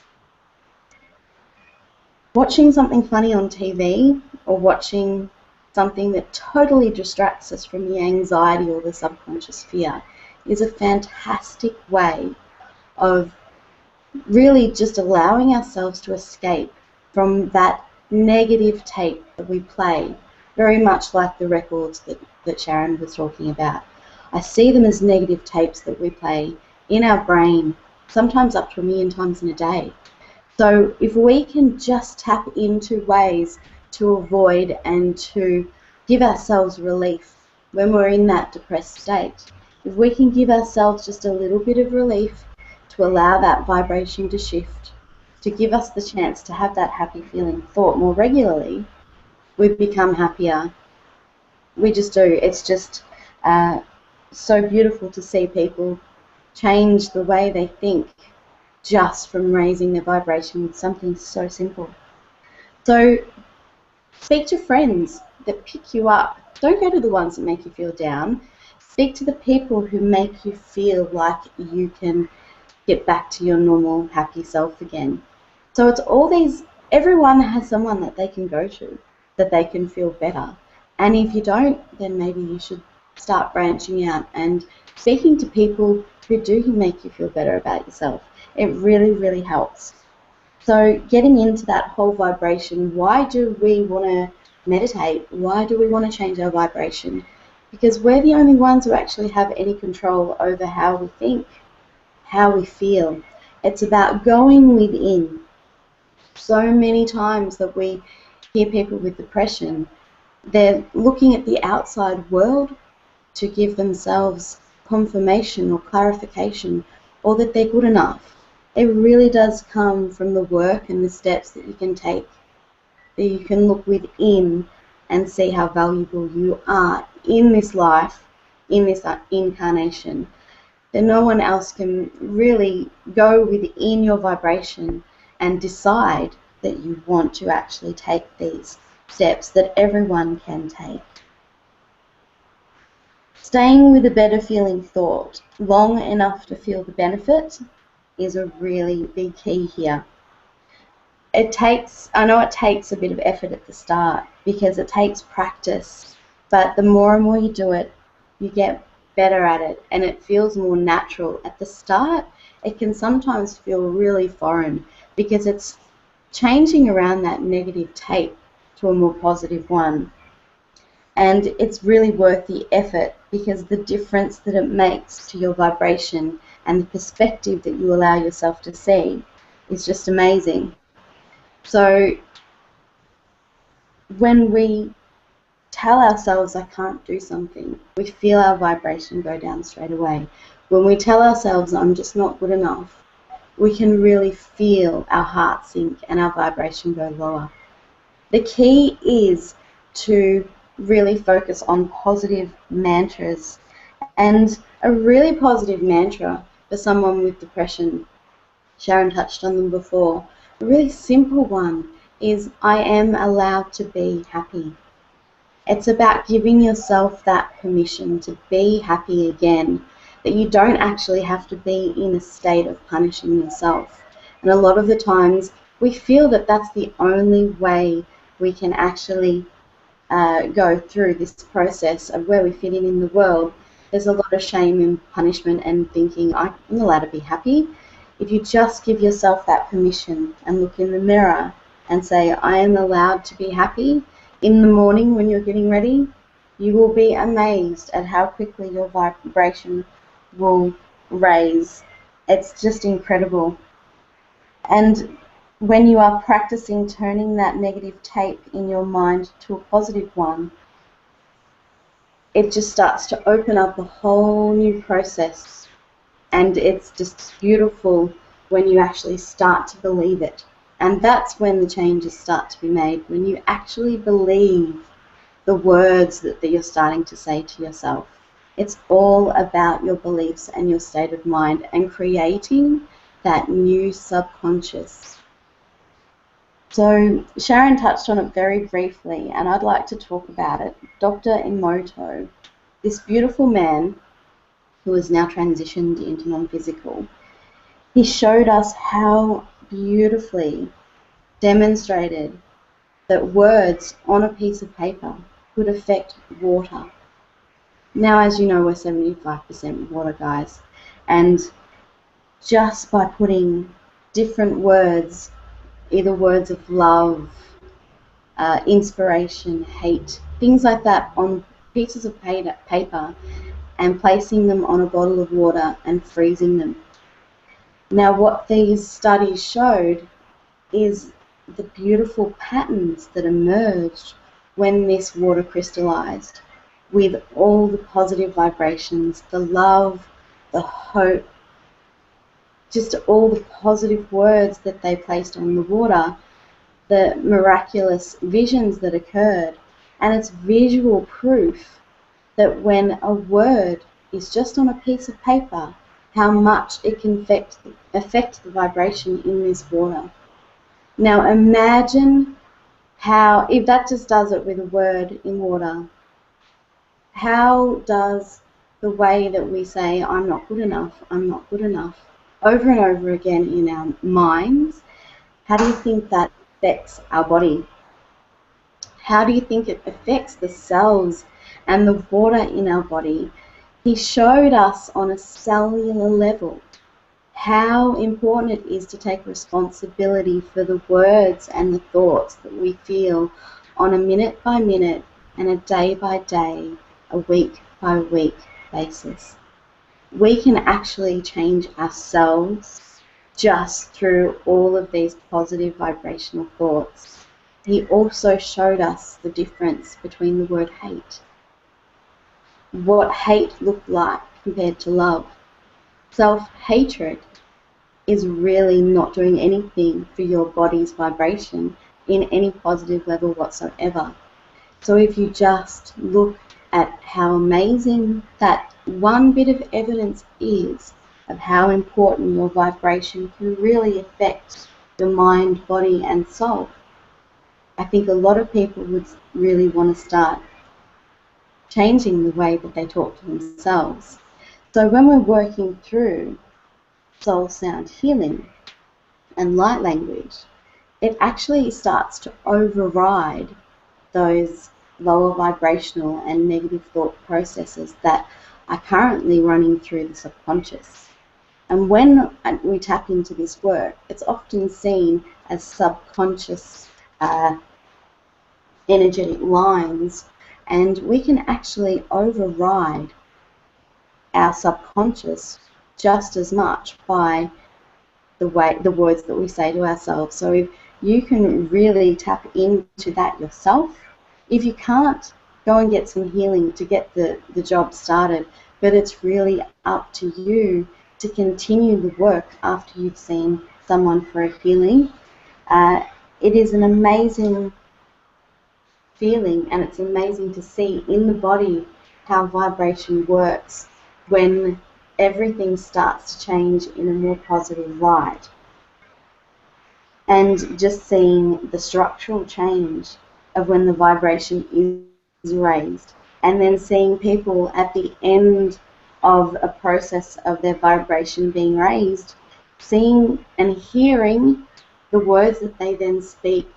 Watching something funny on TV or watching something that totally distracts us from the anxiety or the subconscious fear is a fantastic way of really just allowing ourselves to escape from that negative tape that we play, very much like the records that Sharon was talking about. I see them as negative tapes that we play in our brain, sometimes up to 1 million times in a day. So if we can just tap into ways to avoid and to give ourselves relief when we're in that depressed state, if we can give ourselves just a little bit of relief to allow that vibration to shift, to give us the chance to have that happy feeling thought more regularly, we become happier. We just do. It's just so beautiful to see people change the way they think just from raising their vibration with something so simple. So speak to friends that pick you up. Don't go to the ones that make you feel down. Speak to the people who make you feel like you can get back to your normal happy self again. So it's all these, everyone has someone that they can go to, that they can feel better. And if you don't, then maybe you should start branching out and speaking to people who do make you feel better about yourself. It really, really helps. So getting into that whole vibration, why do we want to meditate? Why do we want to change our vibration? Because we're the only ones who actually have any control over how we think, how we feel. It's about going within. So many times that we hear people with depression, they're looking at the outside world to give themselves confirmation or clarification, or that they're good enough, It really does come from the work and the steps that you can take, that you can look within and see how valuable you are in this life, in this incarnation. That no one else can really go within your vibration and decide that you want to actually take these steps that everyone can take. Staying with a better feeling thought long enough to feel the benefit is a really big key here. I know it takes a bit of effort at the start because it takes practice, but the more and more you do it, you get better at it and it feels more natural. At the start, it can sometimes feel really foreign because it's changing around that negative tape to a more positive one. And it's really worth the effort because the difference that it makes to your vibration and the perspective that you allow yourself to see is just amazing. So when we tell ourselves I can't do something, we feel our vibration go down straight away. When we tell ourselves I'm just not good enough, we can really feel our heart sink and our vibration go lower. The key is to really focus on positive mantras. And a really positive mantra for someone with depression, Sharon touched on them before, a really simple one is I am allowed to be happy. It's about giving yourself that permission to be happy again, that you don't actually have to be in a state of punishing yourself. And a lot of the times we feel that that's the only way we can actually go through this process of where we fit in the world. There's a lot of shame and punishment and thinking I'm allowed to be happy. If you just give yourself that permission and look in the mirror and say I am allowed to be happy in the morning when you're getting ready, you will be amazed at how quickly your vibration will raise. It's just incredible. And when you are practicing turning that negative tape in your mind to a positive one, it just starts to open up a whole new process. And it's just beautiful when you actually start to believe it. And that's when the changes start to be made, when you actually believe the words that you're starting to say to yourself. It's all about your beliefs and your state of mind and creating that new subconscious. So Sharon touched on it very briefly, and I'd like to talk about it. Dr. Emoto, this beautiful man who has now transitioned into non-physical, he showed us how beautifully demonstrated that words on a piece of paper could affect water. Now, as you know, we're 75% water, guys, and just by putting different words, either words of love, inspiration, hate, things like that on pieces of paper and placing them on a bottle of water and freezing them. Now, what these studies showed is the beautiful patterns that emerged when this water crystallized with all the positive vibrations, the love, the hope, just all the positive words that they placed on the water, the miraculous visions that occurred. And it's visual proof that when a word is just on a piece of paper, how much it can affect the vibration in this water. Now imagine how, if that just does it with a word in water, how does the way that we say I'm not good enough, over and over again in our minds, how do you think that affects our body? How do you think it affects the cells and the water in our body? He showed us on a cellular level how important it is to take responsibility for the words and the thoughts that we feel on a minute by minute and a day by day, a week by week basis. We can actually change ourselves just through all of these positive vibrational thoughts. He also showed us the difference between the word hate, what hate looked like compared to love. Self-hatred is really not doing anything for your body's vibration in any positive level whatsoever. So if you just look at how amazing that one bit of evidence is of how important your vibration can really affect your mind, body and soul, I think a lot of people would really want to start changing the way that they talk to themselves. So when we're working through soul sound healing and light language, it actually starts to override those lower vibrational and negative thought processes that are currently running through the subconscious. And when we tap into this work, it's often seen as subconscious energetic lines, and we can actually override our subconscious just as much by the words that we say to ourselves. So if you can really tap into that yourself, if you can't, go and get some healing to get the job started, but it's really up to you to continue the work after you've seen someone for a healing. It is an amazing feeling, and it's amazing to see in the body how vibration works when everything starts to change in a more positive light. And just seeing the structural change of when the vibration is raised, and then seeing people at the end of a process of their vibration being raised, seeing and hearing the words that they then speak,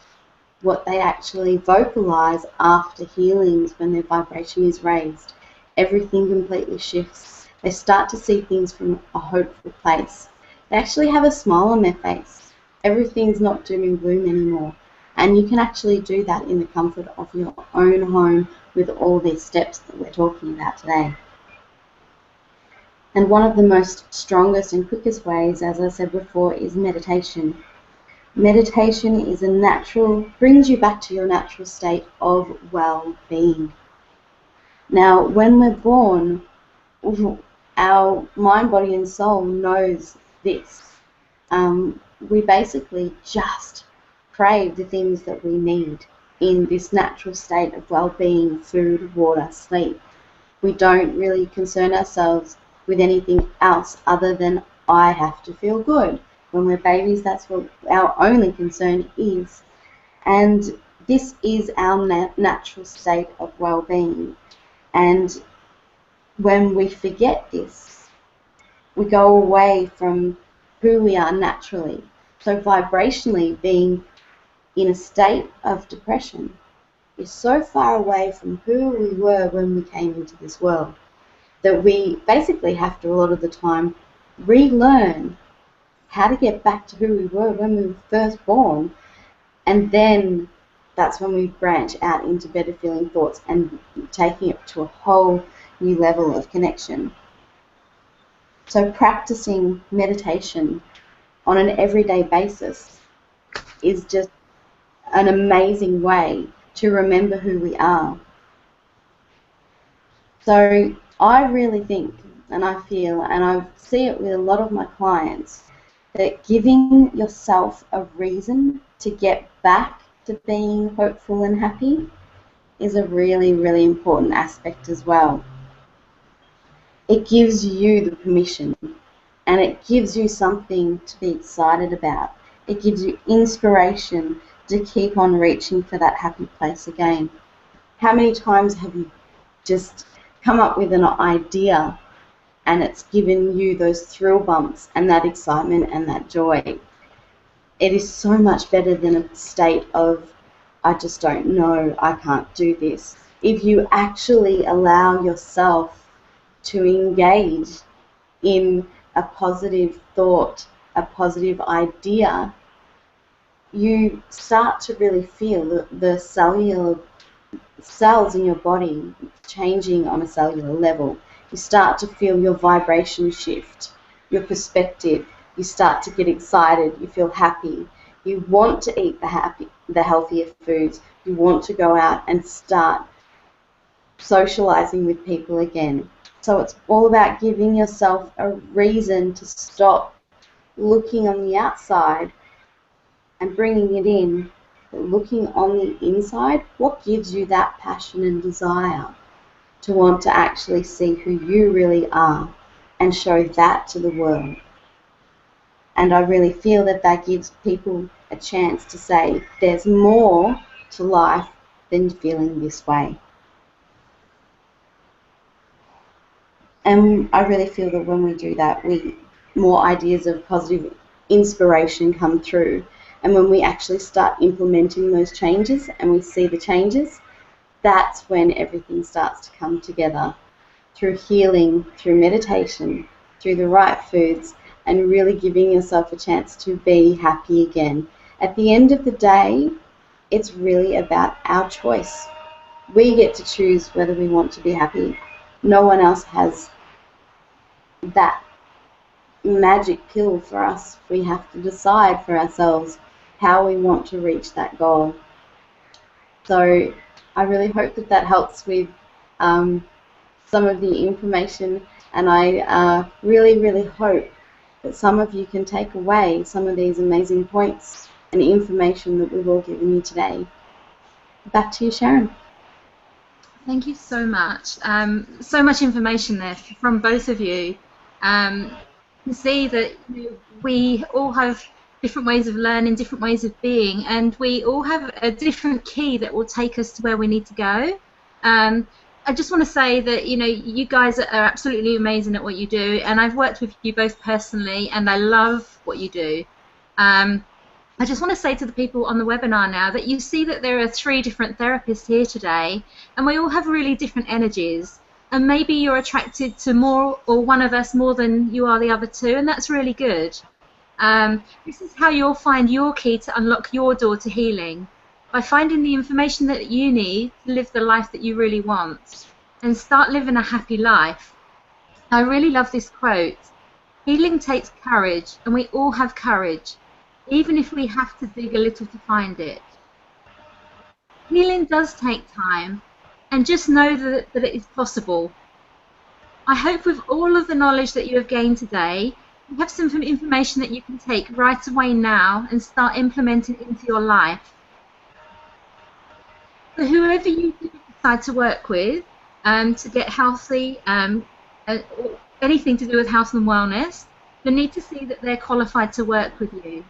what they actually vocalize after healings when their vibration is raised. Everything completely shifts. They start to see things from a hopeful place. They actually have a smile on their face. Everything's not doom and gloom anymore. And you can actually do that in the comfort of your own home with all these steps that we're talking about today. And one of the most strongest and quickest ways, as I said before, is meditation. Meditation is brings you back to your natural state of well-being. Now, when we're born, our mind, body and soul knows this. We basically just crave the things that we need in this natural state of well-being: food, water, sleep. We don't really concern ourselves with anything else other than I have to feel good. When we're babies, that's what our only concern is. And this is our natural state of well-being. And when we forget this, we go away from who we are naturally. So vibrationally, being in a state of depression is so far away from who we were when we came into this world that we basically have to, a lot of the time, relearn how to get back to who we were when we were first born. And then that's when we branch out into better feeling thoughts and taking it to a whole new level of connection. So practicing meditation on an everyday basis is just an amazing way to remember who we are. So I really think, and I feel, and I see it with a lot of my clients, that giving yourself a reason to get back to being hopeful and happy is a really, really important aspect as well. It gives you the permission, and it gives you something to be excited about. It gives you inspiration to keep on reaching for that happy place again. How many times have you just come up with an idea and it's given you those thrill bumps and that excitement and that joy? It is so much better than a state of, I just don't know, I can't do this. If you actually allow yourself to engage in a positive thought, a positive idea, you start to really feel the cellular cells in your body changing on a cellular level. You start to feel your vibration shift, your perspective. You start to get excited. You feel happy. You want to eat the healthier foods. You want to go out and start socializing with people again. So it's all about giving yourself a reason to stop looking on the outside and bringing it in, but looking on the inside, what gives you that passion and desire to want to actually see who you really are and show that to the world? And I really feel that that gives people a chance to say there's more to life than feeling this way. And I really feel that when we do that, more ideas of positive inspiration come through. And when we actually start implementing those changes and we see the changes, that's when everything starts to come together through healing, through meditation, through the right foods, and really giving yourself a chance to be happy again. At the end of the day, it's really about our choice. We get to choose whether we want to be happy. No one else has that magic pill for us. We have to decide for ourselves how we want to reach that goal. So I really hope that that helps with some of the information, and I really, really hope that some of you can take away some of these amazing points and information that we've all given you today. Back to you, Sharon. Thank you so much. So much information there from both of you. You can see that we all have different ways of learning, different ways of being, and we all have a different key that will take us to where we need to go. I just want to say that you guys are absolutely amazing at what you do, and I've worked with you both personally, and I love what you do. I just want to say to the people on the webinar now that you see that there are 3 different therapists here today, and we all have really different energies. And maybe you're attracted to more or one of us more than you are the other 2, and that's really good. This is how you'll find your key to unlock your door to healing, by finding the information that you need to live the life that you really want and start living a happy life. I really love this quote. Healing takes courage, and we all have courage, even if we have to dig a little to find it. Healing does take time, and just know that it is possible. I hope with all of the knowledge that you have gained today, you have some information that you can take right away now and start implementing into your life. So whoever you decide to work with to get healthy, anything to do with health and wellness, you need to see that they're qualified to work with you.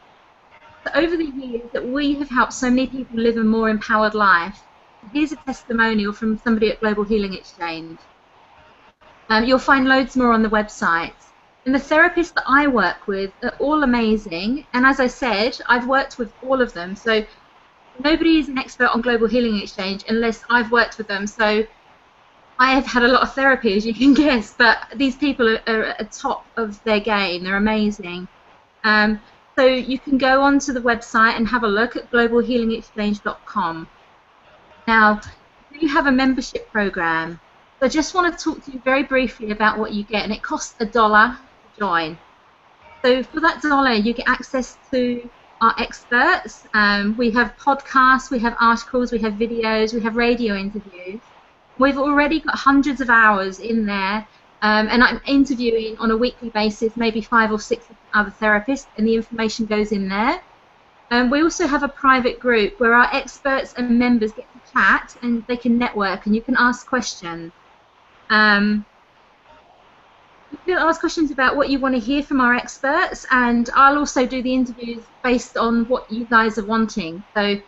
So over the years that we have helped so many people live a more empowered life, here's a testimonial from somebody at Global Healing Exchange. You'll find loads more on the website. And the therapists that I work with are all amazing. And as I said, I've worked with all of them. So nobody is an expert on Global Healing Exchange unless I've worked with them. So I have had a lot of therapy, as you can guess, but these people are at the top of their game. They're amazing. So you can go onto the website and have a look at globalhealingexchange.com. Now, we have a membership program. So I just want to talk to you very briefly about what you get, and it costs $1 to join. So for that $1, you get access to our experts. We have podcasts, we have articles, we have videos, we have radio interviews. We've already got hundreds of hours in there, and I'm interviewing on a weekly basis, maybe 5 or 6 other therapists, and the information goes in there. We also have a private group where our experts and members get to chat, and they can network, and you can ask questions. You can ask questions about what you want to hear from our experts, and I'll also do the interviews based on what you guys are wanting. So,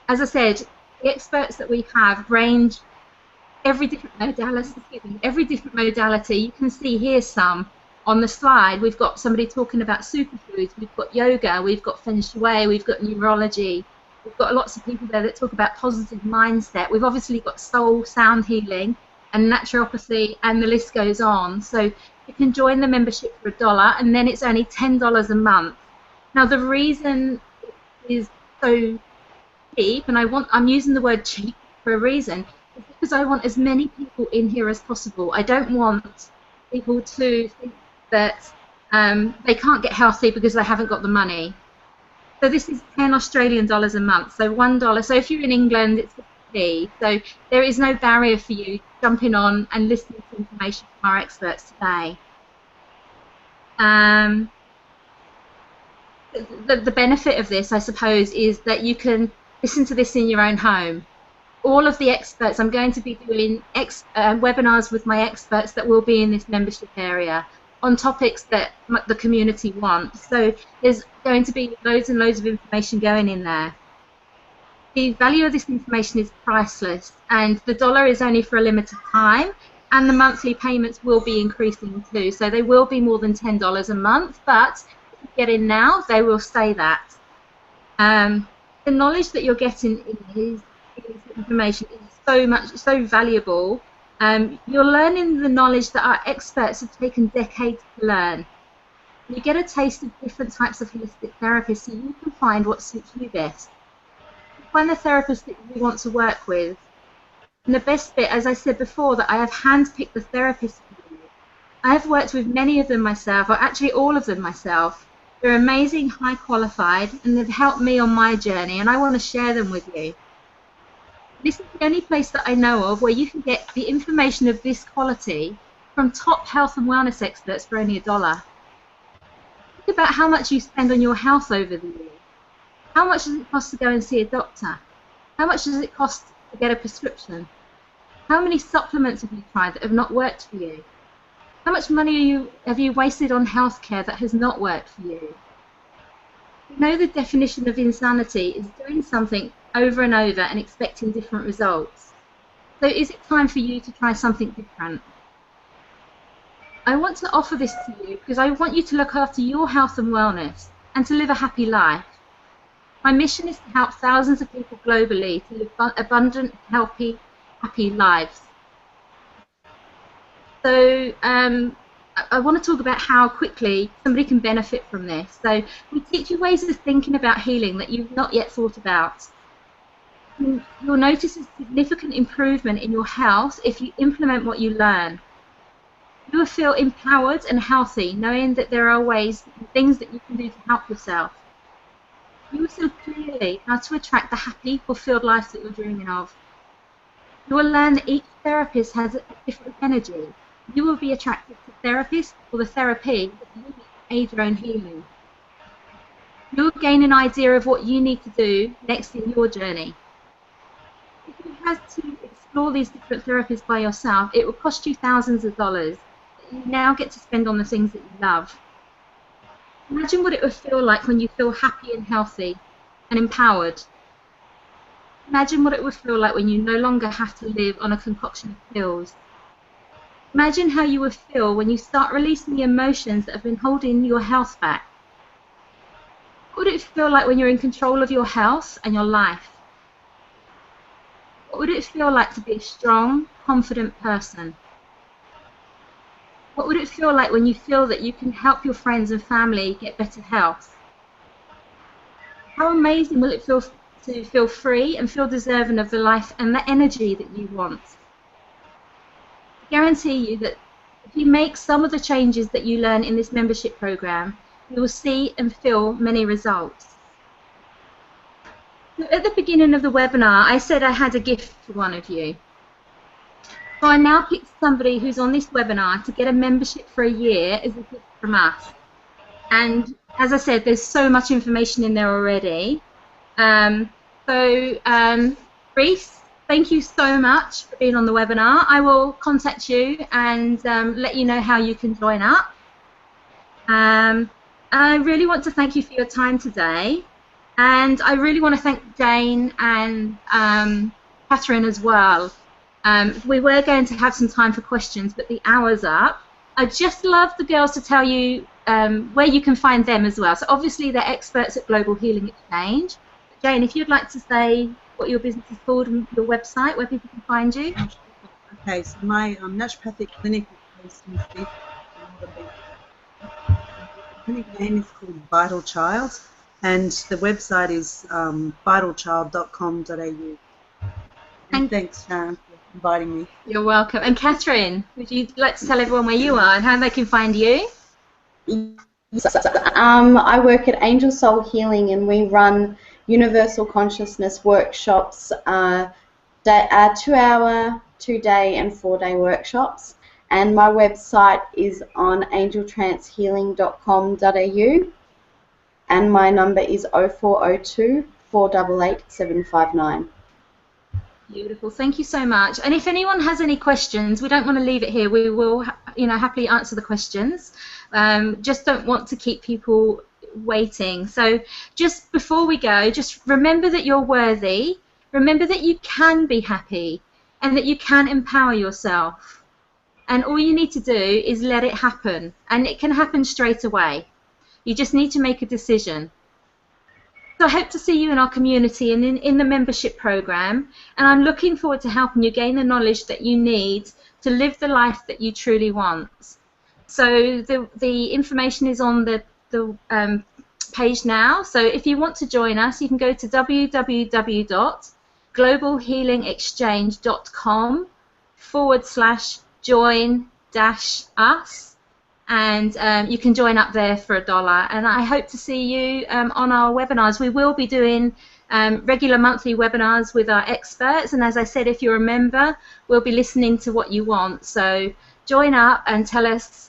as I said, the experts that we have range every different modality. You can see here some on the slide. We've got somebody talking about superfoods, we've got yoga, we've got feng shui, we've got neurology, we've got lots of people there that talk about positive mindset. We've obviously got soul, sound healing, and naturopathy, and the list goes on. So you can join the membership for $1, and then it's only $10 a month. Now the reason it is so cheap, and I'm using the word cheap for a reason, is because I want as many people in here as possible. I don't want people to think that they can't get healthy because they haven't got the money. So this is 10 Australian dollars a month, so $1. So if you're in England, it's 50p. So there is no barrier for you jumping on and listening to information from our experts today. the benefit of this, I suppose, is that you can listen to this in your own home. All of the experts, I'm going to be doing webinars with my experts that will be in this membership area on topics that the community wants. So there's going to be loads and loads of information going in there. The value of this information is priceless, and the dollar is only for a limited time, and the monthly payments will be increasing too. So they will be more than $10 a month, but if you get in now, they will stay that. The knowledge that you're getting in these information is so valuable. You're learning the knowledge that our experts have taken decades to learn. You get a taste of different types of holistic therapists, so you can find what suits you best. Find the therapist that you want to work with. And the best bit, as I said before, that I have handpicked the therapists for you. I have worked with many of them myself, or actually all of them myself. They're amazing, high qualified, and they've helped me on my journey, and I want to share them with you. This is the only place that I know of where you can get the information of this quality from top health and wellness experts for only $1. Think about how much you spend on your health over the years. How much does it cost to go and see a doctor? How much does it cost to get a prescription? How many supplements have you tried that have not worked for you? How much money have you wasted on healthcare that has not worked for you? You know, the definition of insanity is doing something over and over and expecting different results. So is it time for you to try something different? I want to offer this to you because I want you to look after your health and wellness and to live a happy life. My mission is to help thousands of people globally to live abundant, healthy, happy lives. So I want to talk about how quickly somebody can benefit from this. So we teach you ways of thinking about healing that you've not yet thought about. You'll notice a significant improvement in your health if you implement what you learn. You will feel empowered and healthy, knowing that there are ways, things that you can do to help yourself. You will see clearly how to attract the happy, fulfilled life that you're dreaming of. You will learn that each therapist has a different energy. You will be attracted to therapists or the therapy that you need to aid your own healing. You will gain an idea of what you need to do next in your journey. If you had to explore these different therapies by yourself, it will cost you thousands of dollars that you now get to spend on the things that you love. Imagine what it would feel like when you feel happy and healthy and empowered. Imagine what it would feel like when you no longer have to live on a concoction of pills. Imagine how you would feel when you start releasing the emotions that have been holding your health back. What would it feel like when you're in control of your health and your life? What would it feel like to be a strong, confident person? What would it feel like when you feel that you can help your friends and family get better health? How amazing will it feel to feel free and feel deserving of the life and the energy that you want? I guarantee you that if you make some of the changes that you learn in this membership program, you will see and feel many results. So at the beginning of the webinar, I said I had a gift for one of you. So I now picked somebody who's on this webinar to get a membership for a year as a gift from us. And as I said, there's so much information in there already. Reese, thank you so much for being on the webinar. I will contact you and let you know how you can join up. I really want to thank you for your time today. And I really want to thank Jane and Catherine as well. We were going to have some time for questions, but the hour's up. I'd just love the girls to tell you where you can find them as well. So obviously they're experts at Global Healing Exchange. Jane, if you'd like to say what your business is called and your website, where people can find you. Okay, so my naturopathic clinic is based in Sydney. The clinic name is called Vital Child, and the website is vitalchild.com.au. And thanks, Sharon, for inviting me. You're welcome. And Catherine, would you like to tell everyone where you are and how they can find you? I work at Angel Soul Healing, and we run Universal Consciousness workshops, 2-hour, 2-day and 4-day workshops. And my website is on angeltrancehealing.com.au. and my number is 0402 488 759. Beautiful. Thank you so much. And if anyone has any questions, we don't want to leave it here. We will, happily answer the questions. Just don't want to keep people waiting. So just before we go, just remember that you're worthy. Remember that you can be happy and that you can empower yourself. And all you need to do is let it happen. And it can happen straight away. You just need to make a decision. So I hope to see you in our community and in the membership program, and I'm looking forward to helping you gain the knowledge that you need to live the life that you truly want. So the information is on the page now, so if you want to join us, you can go to www.globalhealingexchange.com/join-us, and you can join up there for $1. And I hope to see you on our webinars. We will be doing regular monthly webinars with our experts, and as I said, if you're a member, we'll be listening to what you want. So join up and tell us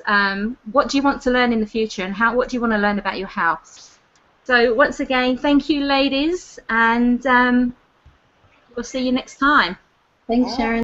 what do you want to learn in the future, and what do you want to learn about your health. So once again, thank you, ladies, and we'll see you next time. Thanks, Sharon.